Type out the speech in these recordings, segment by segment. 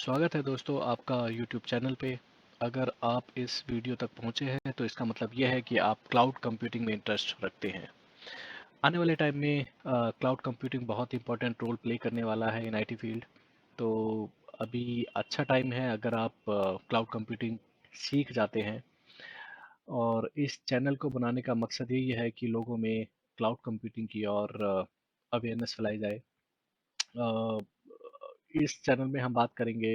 स्वागत है दोस्तों आपका YouTube चैनल पे। अगर आप इस वीडियो तक पहुंचे हैं तो इसका मतलब यह है कि आप क्लाउड कंप्यूटिंग में इंटरेस्ट रखते हैं। आने वाले टाइम में क्लाउड कंप्यूटिंग बहुत इंपॉर्टेंट रोल प्ले करने वाला है इन आईटी फील्ड। तो अभी अच्छा टाइम है अगर आप क्लाउड कंप्यूटिंग सीख जाते हैं। और इस चैनल को बनाने का मकसद यही है कि लोगों में क्लाउड कंप्यूटिंग की और अवेयरनेस फैलाई जाए। अ, इस चैनल में हम बात करेंगे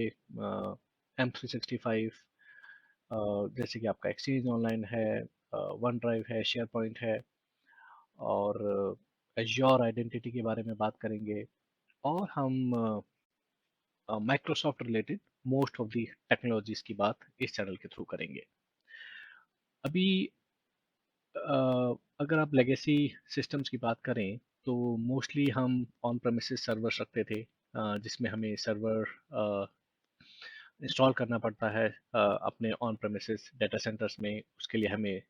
M365, जैसे कि आपका एक्सचेंज ऑनलाइन है, वन ड्राइव है, शेयर पॉइंट है, और एज्योर आइडेंटिटी के बारे में बात करेंगे। और हम Microsoft related most of the technologies की बात इस चैनल के थ्रू करेंगे। अभी अगर आप लेगेसी सिस्टम्स की बात करें तो मोस्टली हम ऑन प्रेमिसेस सर्वर्स रखते थे, जिसमें हमें सर्वर इंस्टॉल करना पड़ता है अपने ऑन प्रेमिसेस डेटा सेंटर्स में। उसके लिए हमें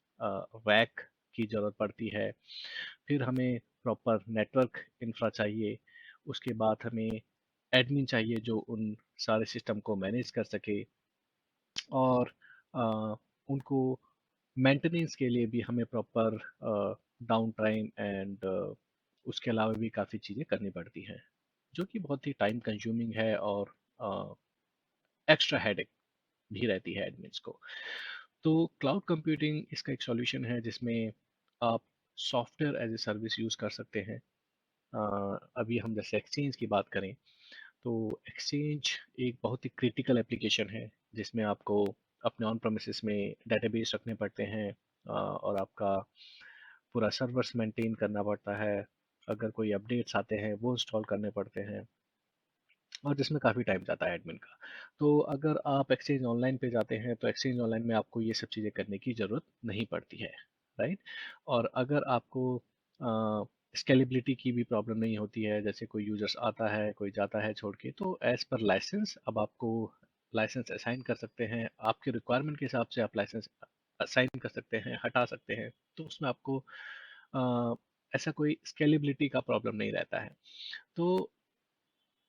वैक की ज़रूरत पड़ती है। फिर हमें प्रॉपर नेटवर्क इंफ्रा चाहिए। उसके बाद हमें एडमिन चाहिए जो उन सारे सिस्टम को मैनेज कर सके। और उनको मेंटेनेंस के लिए भी हमें प्रॉपर डाउन टाइम एंड उसके अलावा भी काफ़ी चीज़ें करनी पड़ती हैं, जो कि बहुत ही टाइम कंज्यूमिंग है और एक्स्ट्रा हेडेक भी रहती है एडमिन्स को। तो क्लाउड कंप्यूटिंग इसका एक सॉल्यूशन है जिसमें आप software as a service use कर सकते हैं। अभी हम जैसे एक्सचेंज की बात करें तो एक्सचेंज एक बहुत ही क्रिटिकल एप्लीकेशन है जिसमें आपको अपने ऑन प्रेमिसेस में डेटाबेस रखने पड़ते हैं, और आपका पूरा सर्वर्स मेंटेन करना पड़ता है। अगर कोई अपडेट्स आते हैं वो इंस्टॉल करने पड़ते हैं, और जिसमें काफ़ी टाइम जाता है एडमिन का। तो अगर आप एक्सचेंज ऑनलाइन पे जाते हैं तो एक्सचेंज ऑनलाइन में आपको ये सब चीज़ें करने की ज़रूरत नहीं पड़ती है, राइट। और अगर आपको स्केलेबिलिटी की भी प्रॉब्लम नहीं होती है, जैसे कोई यूजर्स आता है कोई जाता है छोड़ के, तो एज पर लाइसेंस अब आपको लाइसेंस असाइन कर सकते हैं। आपके रिक्वायरमेंट के हिसाब से आप लाइसेंस असाइन कर सकते हैं, हटा सकते हैं। तो उसमें आपको अ, ऐसा कोई स्केलेबिलिटी का प्रॉब्लम नहीं रहता है। तो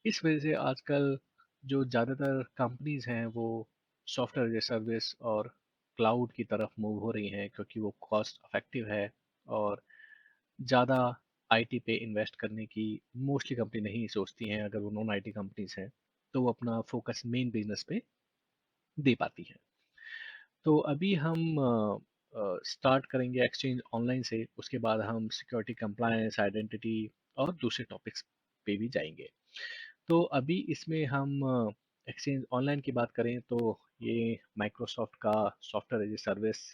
इस वजह से आजकल जो ज़्यादातर कंपनीज हैं वो सॉफ्टवेयर एज ए सर्विस और क्लाउड की तरफ मूव हो रही हैं, क्योंकि वो कॉस्ट इफेक्टिव है। और ज़्यादा आईटी पे इन्वेस्ट करने की मोस्टली कंपनी नहीं सोचती हैं। अगर वो नॉन आईटी कंपनीज हैं तो वो अपना फोकस मेन बिजनेस पे दे पाती हैं। तो अभी हम स्टार्ट करेंगे एक्सचेंज ऑनलाइन से, उसके बाद हम सिक्योरिटी कंप्लायंस आइडेंटिटी और दूसरे टॉपिक्स पे भी जाएंगे। तो अभी इसमें हम एक्सचेंज ऑनलाइन की बात करें तो ये माइक्रोसॉफ्ट का software as a service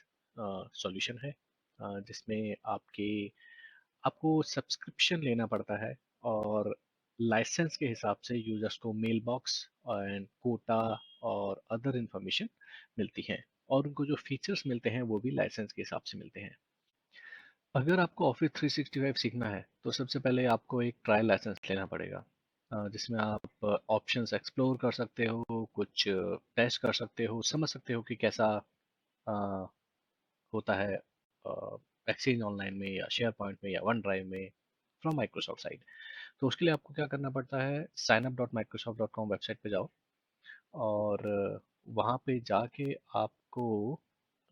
solution है, जिसमें आपको सब्सक्रिप्शन लेना पड़ता है। और लाइसेंस के हिसाब से यूजर्स को मेल बॉक्स एंड कोटा और अदर इंफॉर्मेशन मिलती हैं, और उनको जो फीचर्स मिलते हैं वो भी लाइसेंस के हिसाब से मिलते हैं। अगर आपको ऑफिस 365 सीखना है तो सबसे पहले आपको एक ट्रायल लाइसेंस लेना पड़ेगा, जिसमें आप ऑप्शंस एक्सप्लोर कर सकते हो, कुछ टेस्ट कर सकते हो, समझ सकते हो कि कैसा अ, होता है एक्सचेंज ऑनलाइन में या शेयर पॉइंट में या वन ड्राइव में फ्रॉम माइक्रोसॉफ्ट साइड। तो उसके लिए आपको क्या करना पड़ता है, signup.microsoft.com वेबसाइट पे जाओ, और वहाँ पे जाके आपको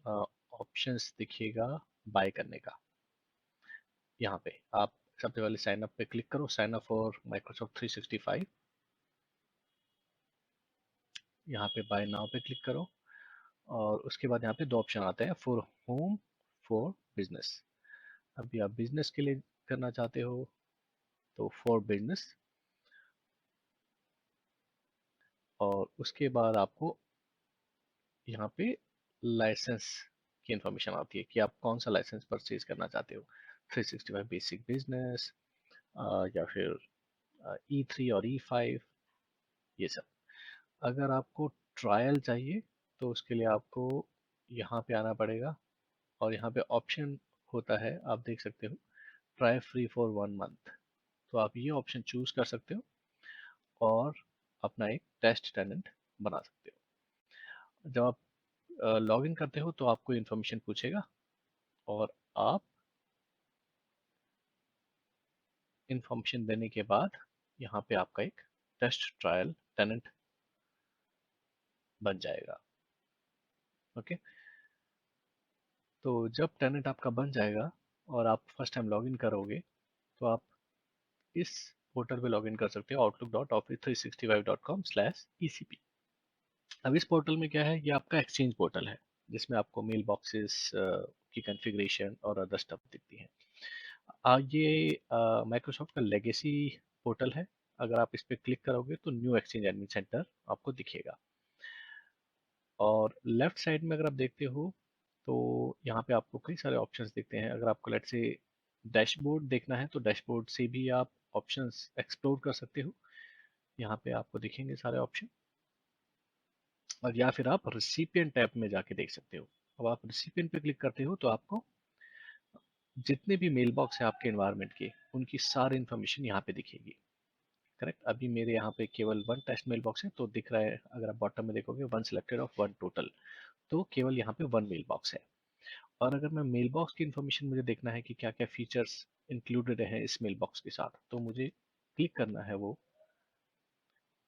ऑप्शंस दिखिएगा बाय करने का। यहाँ पे आप सबसे पहले साइन अप पे क्लिक करो, साइन अप फॉर माइक्रोसॉफ्ट 365। यहाँ पे बाय नाउ पे क्लिक करो, और उसके बाद यहाँ पे दो ऑप्शन आते हैं, फॉर होम, फॉर बिजनेस। अभी आप बिजनेस के लिए करना चाहते हो तो फॉर बिजनेस, और उसके बाद आपको यहाँ पे लाइसेंस की इंफॉर्मेशन आती है कि आप कौन सा लाइसेंस परचेज करना चाहते हो, 365 बेसिक बिजनेस या फिर E3 और E5, ये सब। अगर आपको ट्रायल चाहिए तो उसके लिए आपको यहाँ पे आना पड़ेगा, और यहाँ पे ऑप्शन होता है, आप देख सकते हो, ट्राई फ्री फॉर 1 मंथ। तो आप ये ऑप्शन चूज कर सकते हो और अपना एक टेस्ट टेनेंट बना सकते हो। जब आप लॉग इन करते हो तो आपको इन्फॉर्मेशन पूछेगा, और आप इन्फॉर्मेशन देने के बाद यहाँ पे आपका एक टेस्ट ट्रायल टेनेंट बन जाएगा। ओके, तो जब टेनेंट आपका बन जाएगा और आप फर्स्ट टाइम लॉगिन करोगे, तो आप इस पोर्टल पे लॉगिन कर सकते हो, outlook.office365.com/ecp। अब इस पोर्टल में क्या है, ये आपका एक्सचेंज पोर्टल है, जिसमें आपको मेल बॉक्सेस की कॉन्फ़िगरेशन और अदर स्टफ दिखती है। ये माइक्रोसॉफ्ट का लेगेसी पोर्टल है। अगर आप इस पर क्लिक करोगे तो न्यू एक्सचेंज एडमिन सेंटर आपको दिखेगा। और लेफ्ट साइड में अगर आप देखते हो तो यहाँ पे आपको कई सारे ऑप्शंस दिखते हैं। अगर आपको लेट्स से डैशबोर्ड देखना है तो डैशबोर्ड से भी आप ऑप्शंस एक्सप्लोर कर सकते हो। यहाँ पे आपको दिखेंगे सारे ऑप्शन। और या फिर आप रिसिपिएंट टैब में जाके देख सकते हो। अब आप रिसिपिएंट पे क्लिक करते हो तो आपको जितने भी मेल बॉक्स है आपके एनवायरनमेंट के, उनकी सारी इन्फॉर्मेशन यहाँ पे दिखेगी। करेक्ट, अभी मेरे यहाँ पे केवल वन टेस्ट मेल बॉक्स है तो दिख रहा है, अगर आप बॉटम में देखोगे one selected of one total, तो केवल यहाँ पे वन मेल बॉक्स है। और अगर मैं मेल बॉक्स की इन्फॉर्मेशन मुझे देखना है कि क्या क्या फीचर्स इंक्लूडेड हैं इस मेल बॉक्स के साथ, तो मुझे क्लिक करना है वो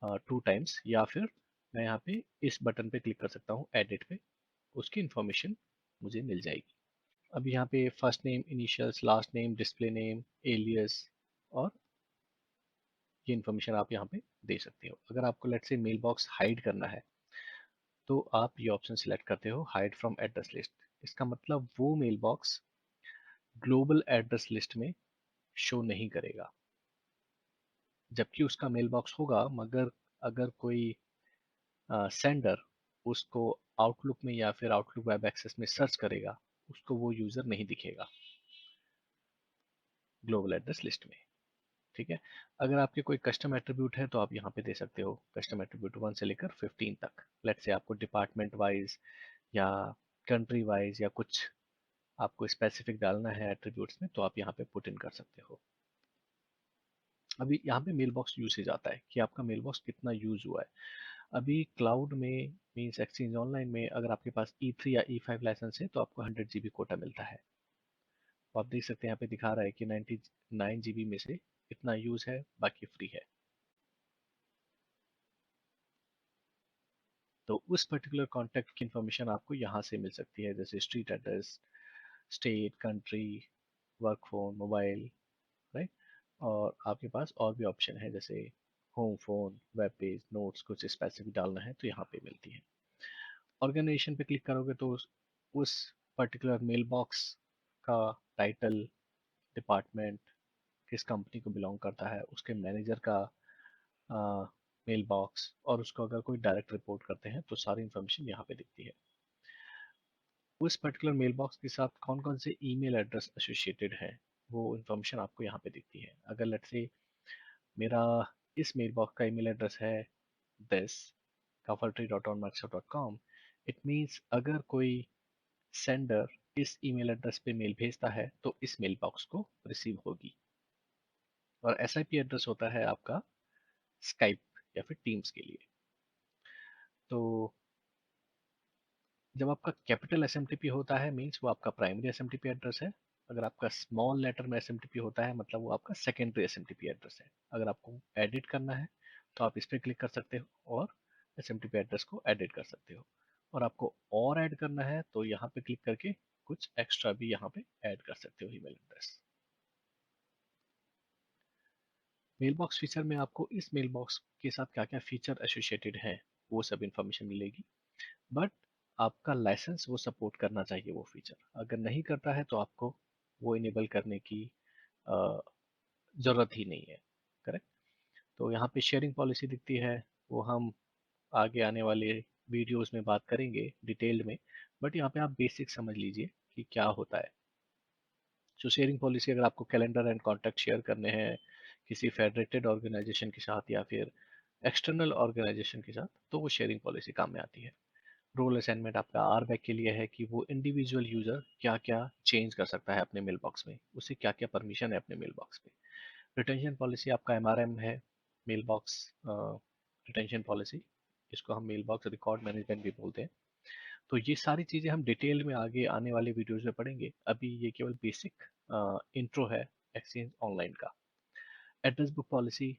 टू टाइम्स, या फिर मैं यहाँ पे इस बटन पे क्लिक कर सकता हूँ एडिट पे, उसकी इन्फॉर्मेशन मुझे मिल जाएगी। अब यहाँ पे first name, initials, last name, display name, alias, और ये इन्फॉर्मेशन आप यहाँ पे दे सकते हो। अगर आपको let's say mail box hide करना है तो आप ये ऑप्शन सिलेक्ट करते हो, हाइड फ्रॉम एड्रेस लिस्ट। इसका मतलब वो mail box global address list में शो नहीं करेगा, जबकि उसका मेल बॉक्स होगा, मगर अगर कोई सेंडर उसको आउटलुक में या फिर आउटलुक वेब एक्सेस में सर्च करेगा, उसको वो यूजर नहीं दिखेगा ग्लोबल एड्रेस लिस्ट में। ठीक है, अगर आपके कोई कस्टम एट्रीब्यूट है तो आप यहाँ पे दे सकते हो कस्टम एट्रीब्यूट 1 से लेकर 15 तक। लेट्स से आपको डिपार्टमेंट वाइज या कंट्री वाइज या कुछ आपको स्पेसिफिक डालना है एट्रीब्यूट्स में, तो आप यहाँ पे पुट इन कर सकते हो। अभी यहाँ पे मेल बॉक्स यूसेज आता है कि आपका मेल बॉक्स कितना यूज हुआ है। अभी क्लाउड में मीन्स एक्सचेंज ऑनलाइन में अगर आपके पास E3 या E5 लाइसेंस है तो आपको 100 GB कोटा मिलता है। तो आप देख सकते हैं यहाँ पे दिखा रहा है कि 99 GB में से इतना यूज है, बाकी फ्री है। तो उस पर्टिकुलर कॉन्टैक्ट की इंफॉर्मेशन आपको यहाँ से मिल सकती है, जैसे street address, state, country, work phone, mobile, right. और आपके पास और भी ऑप्शन है, जैसे home phone, web page, notes, कुछ स्पेसिफिक डालना है तो यहाँ पे मिलती है। ऑर्गेनाइजेशन पे क्लिक करोगे तो उस पर्टिकुलर मेल बॉक्स का टाइटल, डिपार्टमेंट, किस कंपनी को बिलोंग करता है, उसके मैनेजर का मेल बॉक्स, और उसको अगर कोई डायरेक्ट रिपोर्ट करते हैं तो सारी इन्फॉर्मेशन यहाँ पे दिखती है। उस पर्टिकुलर मेल बॉक्स के साथ कौन कौन से ईमेल एड्रेस एसोसिएटेड है, वो इन्फॉर्मेशन आपको यहाँ पे दिखती है। अगर लेट्स से मेरा इस मेल बॉक्स का ईमेल एड्रेस है दिस kafartree.onmicrosoft.com, इट मीन्स अगर कोई सेंडर इस ईमेल एड्रेस पे मेल भेजता है तो इस मेल बॉक्स को रिसीव होगी। और SIP एड्रेस होता है आपका स्काइप या फिर टीम्स के लिए। तो जब आपका कैपिटल SMTP होता है मीन्स वो आपका प्राइमरी SMTP एड्रेस है। अगर आपका स्मॉल लेटर में SMTP होता है मतलब वो आपका सेकेंडरी SMTP एड्रेस है। अगर आपको एडिट करना है तो आप इस पर क्लिक कर सकते हो और SMTP एड्रेस को एडिट कर सकते हो। और आपको और ऐड करना है तो यहाँ पे क्लिक करके कुछ एक्स्ट्रा भी यहाँ पे ऐड कर सकते हो email address. Mail box feature में आपको इस मेल बॉक्स के साथ क्या क्या फीचर एसोसिएटेड है वो सब इन्फॉर्मेशन मिलेगी, बट आपका लाइसेंस वो सपोर्ट करना चाहिए वो फीचर। अगर नहीं करता है तो आपको वो इनेबल करने की ज़रूरत ही नहीं है। करेक्ट, तो यहाँ पे शेयरिंग पॉलिसी दिखती है, वो हम आगे आने वाले वीडियोस में बात करेंगे डिटेल्ड में, बट यहाँ पे आप बेसिक समझ लीजिए कि क्या होता है। सो शेयरिंग पॉलिसी, अगर आपको कैलेंडर एंड कॉन्टैक्ट शेयर करने हैं किसी फेडरेटेड ऑर्गेनाइजेशन के साथ या फिर एक्सटर्नल ऑर्गेनाइजेशन के साथ, तो वो शेयरिंग पॉलिसी काम में आती है। रोल असाइनमेंट आपका RBAC के लिए है कि वो इंडिविजुअल यूजर क्या क्या चेंज कर सकता है अपने मेल बॉक्स में, उसे क्या क्या परमिशन है अपने मेल बॉक्स में। रिटेंशन पॉलिसी आपका MRM है, मेल बॉक्स रिटेंशन पॉलिसी, इसको हम मेल बॉक्स रिकॉर्ड मैनेजमेंट भी बोलते हैं। तो ये सारी चीज़ें हम डिटेल में आगे आने वाले वीडियोज में पढ़ेंगे, अभी ये केवल बेसिक इंट्रो है एक्सचेंज ऑनलाइन का। Address book policy,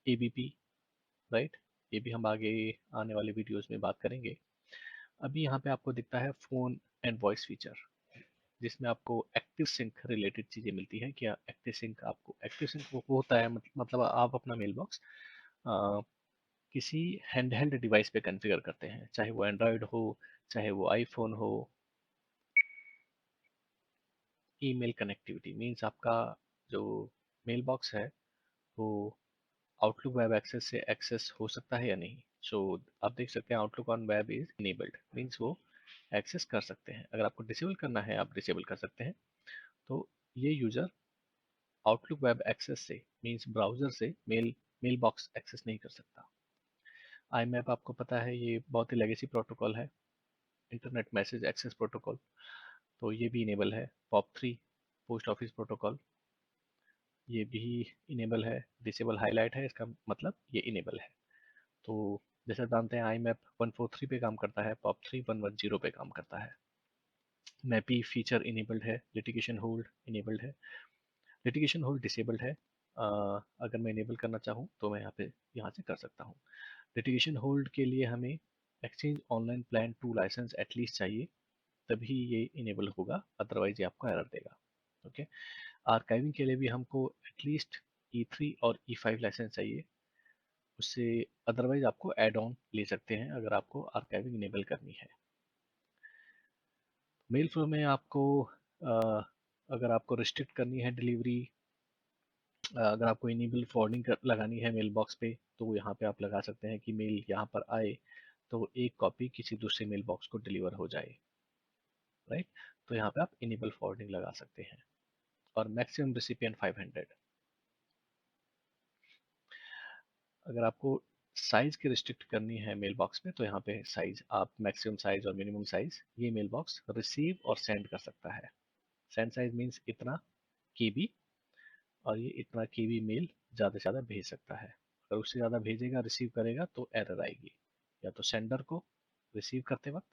ABP, right, ये भी हम आगे आने वाले वीडियोस में बात करेंगे। अभी यहाँ पे आपको दिखता है फ़ोन एंड वॉइस फीचर, जिसमें आपको एक्टिव सिंक रिलेटेड चीज़ें मिलती हैं। क्या एक्टिव सिंक वो होता है, मतलब आप अपना मेल बॉक्स किसी हैंडहेल्ड डिवाइस पे कॉन्फ़िगर करते हैं, चाहे वो एंड्रॉयड हो, चाहे वो आईफोन हो। ईमेल कनेक्टिविटी मीन्स आपका जो मेल बॉक्स है वो आउटलुक वेब एक्सेस से एक्सेस हो सकता है या नहीं। सो आप देख सकते हैं outlook on web is enabled, means वो एक्सेस कर सकते हैं। अगर आपको डिसेबल करना है आप डिसेबल कर सकते हैं। तो ये यूज़र आउटलुक वेब एक्सेस से मीन्स ब्राउज़र से मेल बॉक्स एक्सेस नहीं कर सकता। आई मैप आपको पता है ये बहुत ही लेगेसी प्रोटोकॉल है, इंटरनेट मैसेज एक्सेस प्रोटोकॉल, तो ये भी इनेबल है। पॉप 3 पोस्ट ऑफिस प्रोटोकॉल, ये भी इनेबल है। डिसेबल हाईलाइट है, इसका मतलब ये इनेबल है। तो जैसे जानते हैं आई मैप 143 पे काम करता है, पॉप 3 110 पे काम करता है। मैपी फीचर इनेबल्ड है, लिटिगेशन होल्ड इनेबल्ड है, लिटिगेशन होल्ड डिसेबल्ड है। अगर मैं इनेबल करना चाहूँ तो मैं यहाँ से कर सकता हूँ। लिटिगेशन होल्ड के लिए हमें exchange online plan 2 licence at least चाहिए, तभी ये इनेबल होगा, अदरवाइज ये आपको एरर देगा। ओके। आर्काइविंग के लिए भी हमको एटलीस्ट E3 और E5 लाइसेंस चाहिए, उससे अदरवाइज आपको एड ऑन ले सकते हैं अगर आपको आर्काइविंग इनेबल करनी है। मेल फ्लो में आपको अगर आपको रिस्ट्रिक्ट करनी है डिलीवरी, अगर आपको इनेबल फॉरवर्डिंग लगानी है मेल बॉक्स पे, तो यहाँ पे आप लगा सकते हैं कि मेल यहाँ पर आए तो एक कॉपी किसी दूसरे मेल बॉक्स को डिलीवर हो जाए, राइट। तो यहाँ पे आप इनेबल फॉरवर्डिंग लगा सकते हैं। और मैक्सिमम रिसिपिएंट 500। अगर आपको साइज की रिस्ट्रिक्ट करनी है मेल बॉक्स में, तो यहाँ पे साइज आप मैक्सिमम साइज और मिनिमम साइज ये मेल बॉक्स रिसीव और सेंड कर सकता है। सेंड साइज मीन्स इतना केबी, और ये इतना केबी मेल ज़्यादा से ज़्यादा भेज सकता है। अगर उससे ज़्यादा भेजेगा, रिसीव करेगा, तो एरर आएगी, या तो सेंडर को रिसीव करते वक्त,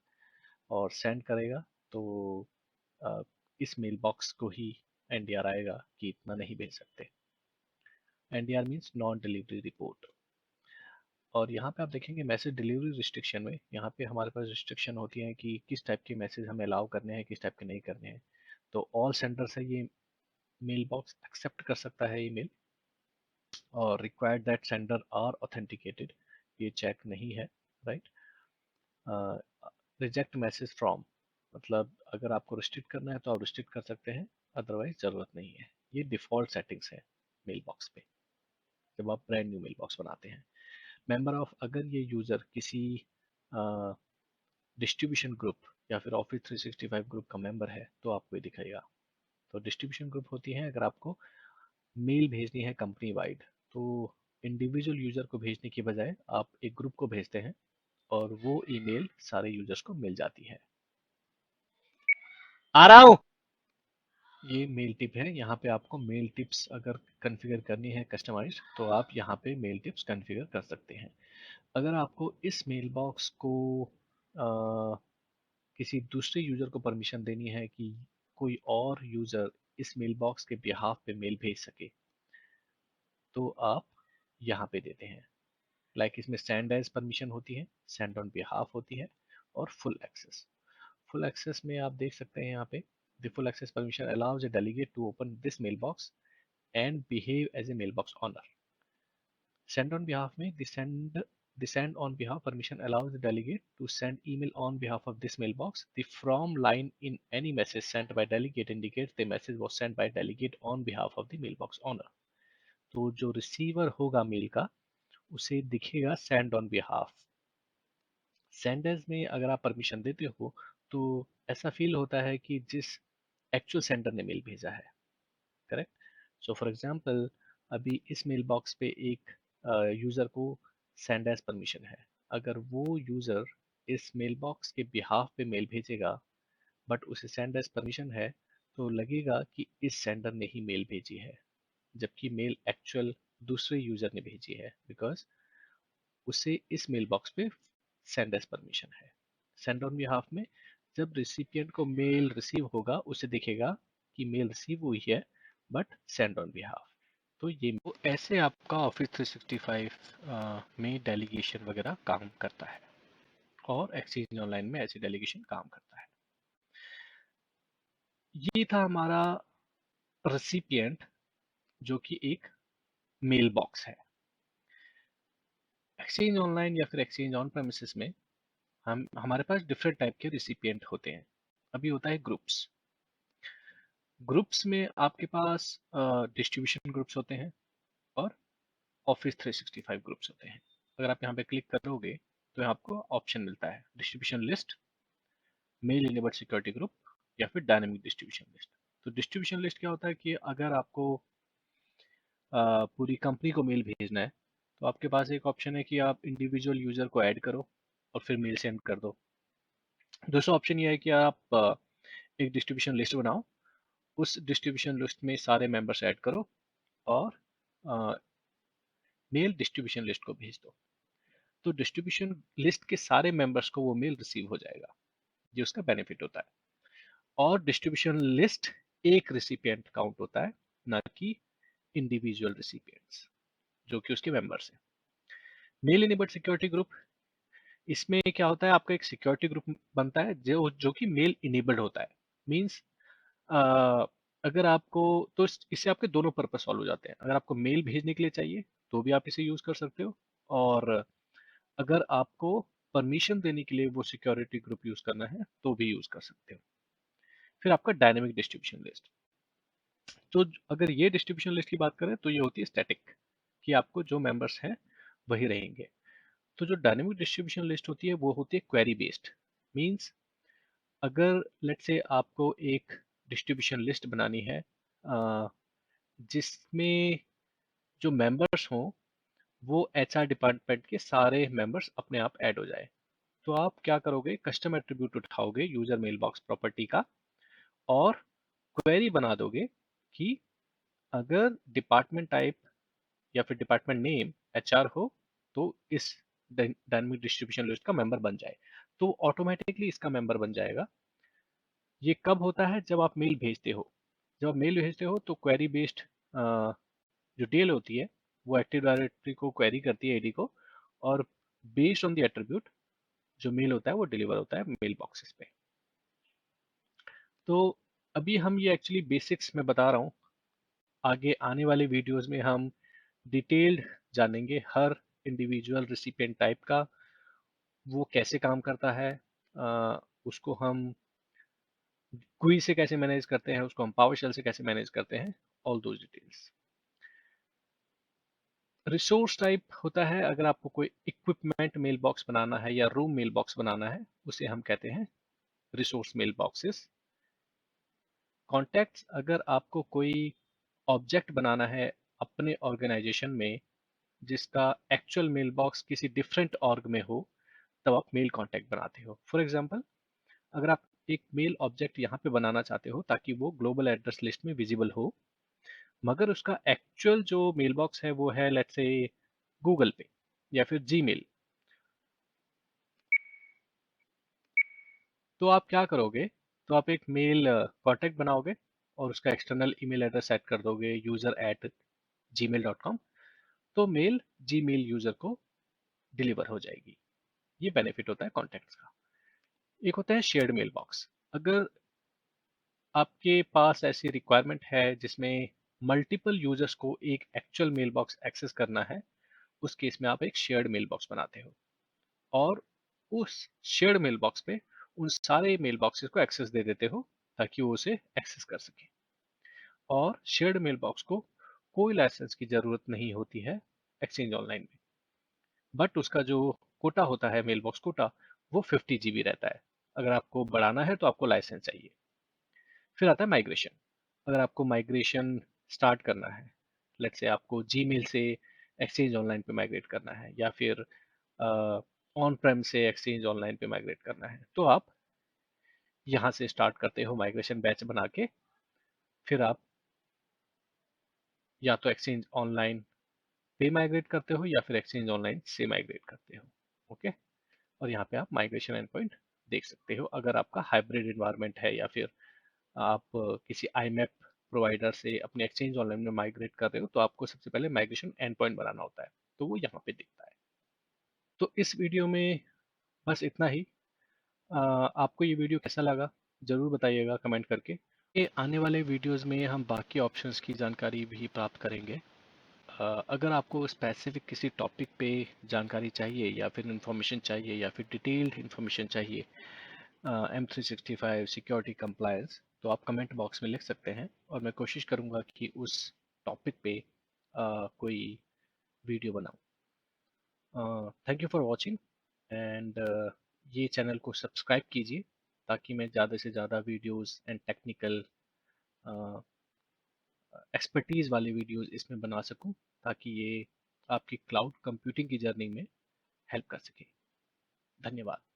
और सेंड करेगा तो अ, इस मेल बॉक्स को ही एनडीआर आएगा कि इतना नहीं भेज सकते। NDR means non delivery report. और यहाँ पे आप देखेंगे मैसेज डिलीवरी रिस्ट्रिक्शन में, यहाँ पे हमारे पास रिस्ट्रिक्शन होती है कि किस टाइप के मैसेज हमें अलाउ करने हैं, किस टाइप के नहीं करने हैं। तो ऑल सेंडर से ये मेल बॉक्स एक्सेप्ट कर सकता है ईमेल, और required that sender are authenticated, ये चेक नहीं है, राइट। रिजेक्ट मैसेज फ्रॉम, मतलब अगर आपको रिस्ट्रिक्ट करना है तो आप रिस्ट्रिक्ट कर सकते हैं, अदरवाइज ज़रूरत नहीं है। ये डिफ़ॉल्ट सेटिंग्स है मेल बॉक्स पे जब आप ब्रांड न्यू मेल बॉक्स बनाते हैं। मेंबर ऑफ, अगर ये यूज़र किसी डिस्ट्रीब्यूशन ग्रुप या फिर ऑफिस 365 ग्रुप का मेंबर है तो आपको ये दिखाएगा। तो डिस्ट्रीब्यूशन ग्रुप होती है अगर आपको मेल भेजनी है कंपनी वाइड, तो इंडिविजुअल यूजर को भेजने की बजाय आप एक ग्रुप को भेजते हैं और वो ईमेल सारे यूजर्स को मिल जाती है। आ रहा हूँ। ये मेल टिप है, यहाँ पे आपको मेल टिप्स अगर कॉन्फ़िगर करनी है कस्टमाइज, तो आप यहाँ पे मेल टिप्स कॉन्फ़िगर कर सकते हैं। अगर आपको इस मेल बॉक्स को किसी दूसरे यूजर को परमिशन देनी है कि कोई और यूजर इस मेल बॉक्स के बिहाफ पे मेल भेज सके, तो आप यहाँ पे देते हैं। लाइक इसमें सेंड एज परमिशन होती है, सेंड ऑन बिहाफ होती है, और फुल एक्सेस। फुल एक्सेस में आप देख सकते हैं यहाँ पे the full access permission allows a delegate to open this mailbox and behave as a mailbox owner. Send on behalf में the send on behalf permission allows the delegate to send email on behalf of this mailbox. The from line in any message sent by delegate indicates the message was sent by delegate on behalf of the mailbox owner. तो जो receiver होगा mail का, उसे दिखेगा send on behalf. Sanders में अगर आप permission देते हो तो ऐसा फील होता है कि जिस एक्चुअल सेंडर ने मेल भेजा है, करेक्ट। सो फॉर एग्जांपल, अभी इस मेल बॉक्स पे एक यूज़र को सेंड एज परमिशन है। अगर वो यूज़र इस मेल बॉक्स के बिहाफ पे मेल भेजेगा बट उसे सेंड एज परमिशन है, तो लगेगा कि इस सेंडर ने ही मेल भेजी है, जबकि मेल एक्चुअल दूसरे यूज़र ने भेजी है, बिकॉज उसे इस मेल बॉक्स पे सेंड एज परमिशन है। सेंड ऑन बिहाफ में जब रिसिपिएंट को मेल रिसीव होगा, उसे दिखेगा कि मेल रिसीव हुई है, बट सेंड ऑन बिहाफ। तो ये तो ऐसे आपका ऑफिस 365 में डेलीगेशन वगैरह काम करता है, और एक्सचेंज ऑनलाइन में ऐसे डेलीगेशन काम करता है। ये था हमारा रेसिपिएंट, जो कि एक मेल बॉक्स है। एक्सचेंज ऑनलाइन या फिर एक्सचेंज ऑन प्रेमिसेस में हम हमारे पास डिफरेंट टाइप के रिसिपिएंट होते हैं। अभी होता है ग्रुप्स। ग्रुप्स में आपके पास डिस्ट्रीब्यूशन ग्रुप्स होते हैं और ऑफिस 365 ग्रुप्स होते हैं। अगर आप यहाँ पे क्लिक करोगे तो यहाँ आपको ऑप्शन मिलता है distribution list, mail enabled security group, या फिर डायनेमिक डिस्ट्रीब्यूशन लिस्ट। तो डिस्ट्रीब्यूशन लिस्ट क्या होता है कि अगर आपको पूरी कंपनी को मेल भेजना है तो आपके पास एक ऑप्शन है कि आप इंडिविजुअल यूजर को ऐड करो और फिर मेल सेंड कर दो। दूसरा ऑप्शन ये है कि आप एक डिस्ट्रीब्यूशन लिस्ट बनाओ, उस डिस्ट्रीब्यूशन लिस्ट में सारे मेंबर्स ऐड करो और मेल डिस्ट्रीब्यूशन लिस्ट को भेज दो। तो डिस्ट्रीब्यूशन लिस्ट के सारे मेंबर्स को वो मेल रिसीव हो जाएगा, ये उसका बेनिफिट होता है। और डिस्ट्रीब्यूशन लिस्ट एक रिसिपिएंट काउंट होता है, ना कि इंडिविजुअल रिसिपिएंट्स जो कि उसके मेंबर्स हैं। मेल इनेबल्ड सिक्योरिटी ग्रुप, इसमें क्या होता है, आपका एक सिक्योरिटी ग्रुप बनता है जो जो कि मेल इनेबल्ड होता है। मींस अगर आपको, तो इससे आपके दोनों पर्पस सॉल्व हो जाते हैं। अगर आपको मेल भेजने के लिए चाहिए तो भी आप इसे यूज कर सकते हो, और अगर आपको परमिशन देने के लिए वो सिक्योरिटी ग्रुप यूज करना है तो भी यूज कर सकते हो। फिर आपका डायनेमिक डिस्ट्रीब्यूशन लिस्ट। तो अगर ये डिस्ट्रीब्यूशन लिस्ट की बात करें तो ये होती है स्टैटिक, कि आपको जो मेंबर्स हैं वही रहेंगे। तो जो डायनेमिक डिस्ट्रीब्यूशन लिस्ट होती है वो होती है क्वेरी बेस्ड। मींस अगर लेट्स से आपको एक डिस्ट्रीब्यूशन लिस्ट बनानी है जिसमें जो मेंबर्स हों वो एचआर डिपार्टमेंट के सारे मेंबर्स अपने आप ऐड हो जाए, तो आप क्या करोगे, कस्टम एट्रीब्यूट उठाओगे यूजर मेल बॉक्स प्रॉपर्टी का और क्वेरी बना दोगे कि अगर डिपार्टमेंट टाइप या फिर डिपार्टमेंट नेम एचआर हो तो इस डायनेमिक डिस्ट्रीब्यूशन लिस्ट का मेंबर बन जाए। तो ऑटोमेटिकली इसका मेंबर बन जाएगा। ये कब होता है, जब आप मेल भेजते हो। जब आप मेल भेजते हो तो क्वेरी बेस्ड जो डीएल होती है वो एक्टिव डायरेक्टरी को क्वेरी करती है आईडी को, और बेस्ड ऑन द एट्रीब्यूट जो मेल होता है वो डिलीवर होता है मेल बॉक्सेस पे। तो अभी हम ये एक्चुअली बेसिक्स में बता रहा हूँ, आगे आने वाले वीडियोस में हम डिटेल्ड जानेंगे हर इंडिविजुअल रिसिपिएंट टाइप का, वो कैसे काम करता है, उसको हम क्वी से कैसे मैनेज करते हैं, उसको हम पावर शेल से कैसे मैनेज करते हैं, all those details. Resource type होता है, अगर आपको कोई इक्विपमेंट मेल बॉक्स बनाना है या रूम मेल बॉक्स बनाना है उसे हम कहते हैं रिसोर्स मेल बॉक्सेस। कॉन्टैक्ट्स, अगर आपको कोई ऑब्जेक्ट बनाना है अपने ऑर्गेनाइजेशन में जिसका एक्चुअल मेल बॉक्स किसी डिफरेंट ऑर्ग में हो, तब आप मेल कॉन्टैक्ट बनाते हो। फॉर एग्जांपल, अगर आप एक मेल ऑब्जेक्ट यहाँ पे बनाना चाहते हो ताकि वो ग्लोबल एड्रेस लिस्ट में विजिबल हो, मगर उसका एक्चुअल जो मेल बॉक्स है वो है लेट्स से गूगल पे या फिर जीमेल, तो आप क्या करोगे, तो आप एक मेल कॉन्टैक्ट बनाओगे और उसका एक्सटर्नल ईमेल एड्रेस सेट कर दोगे user@gmail.com, तो मेल जीमेल यूजर को डिलीवर हो जाएगी। ये बेनिफिट होता है कॉन्टैक्ट्स का। एक होता है शेयर्ड मेल बॉक्स। अगर आपके पास ऐसी रिक्वायरमेंट है जिसमें मल्टीपल यूजर्स को एक एक्चुअल मेल बॉक्स एक्सेस करना है, उस केस में आप एक शेयर्ड मेल बॉक्स बनाते हो और उस शेयर्ड मेल बॉक्स पे उन सारे मेल बॉक्सेस को एक्सेस दे देते हो ताकि वो उसे एक्सेस कर सके। और शेयर्ड मेल बॉक्स को कोई लाइसेंस की जरूरत नहीं होती है एक्सचेंज ऑनलाइन में, बट उसका जो कोटा होता है मेल बॉक्स कोटा, वो 50 GB रहता है। अगर आपको बढ़ाना है तो आपको लाइसेंस चाहिए। फिर आता है माइग्रेशन। अगर आपको माइग्रेशन स्टार्ट करना है, लेट्स से आपको जीमेल से एक्सचेंज ऑनलाइन पे माइग्रेट करना है या फिर ऑन प्रेम से एक्सचेंज ऑनलाइन पे माइग्रेट करना है, तो आप यहाँ से स्टार्ट करते हो माइग्रेशन बैच बना के। फिर आप या तो एक्सचेंज ऑनलाइन पे माइग्रेट करते हो या फिर एक्सचेंज ऑनलाइन से माइग्रेट करते हो। ओके, और यहाँ पे आप माइग्रेशन एंड पॉइंट देख सकते हो। अगर आपका हाइब्रिड इन्वायरमेंट है या फिर आप किसी आईमैप प्रोवाइडर से अपने एक्सचेंज ऑनलाइन में माइग्रेट कर रहे हो तो आपको सबसे पहले माइग्रेशन एंड पॉइंट बनाना होता है, तो वो यहाँ पे दिखता है। तो इस वीडियो में बस इतना ही। आपको ये वीडियो कैसा लगा ज़रूर बताइएगा कमेंट करके। ये आने वाले वीडियोस में हम बाकी ऑप्शंस की जानकारी भी प्राप्त करेंगे। अगर आपको स्पेसिफिक किसी टॉपिक पे जानकारी चाहिए या फिर इंफॉर्मेशन चाहिए या फिर डिटेल्ड इंफॉर्मेशन चाहिए M365 सिक्योरिटी कंप्लायंस, तो आप कमेंट बॉक्स में लिख सकते हैं और मैं कोशिश करूंगा कि उस टॉपिक पे कोई वीडियो बनाऊं। Thank you for watching and ये चैनल को सब्सक्राइब कीजिए ताकि मैं ज़्यादा से ज़्यादा वीडियोस एंड टेक्निकल एक्सपर्टीज़ वाले वीडियोस इसमें बना सकूं, ताकि ये आपकी क्लाउड कंप्यूटिंग की जर्नी में हेल्प कर सके। धन्यवाद।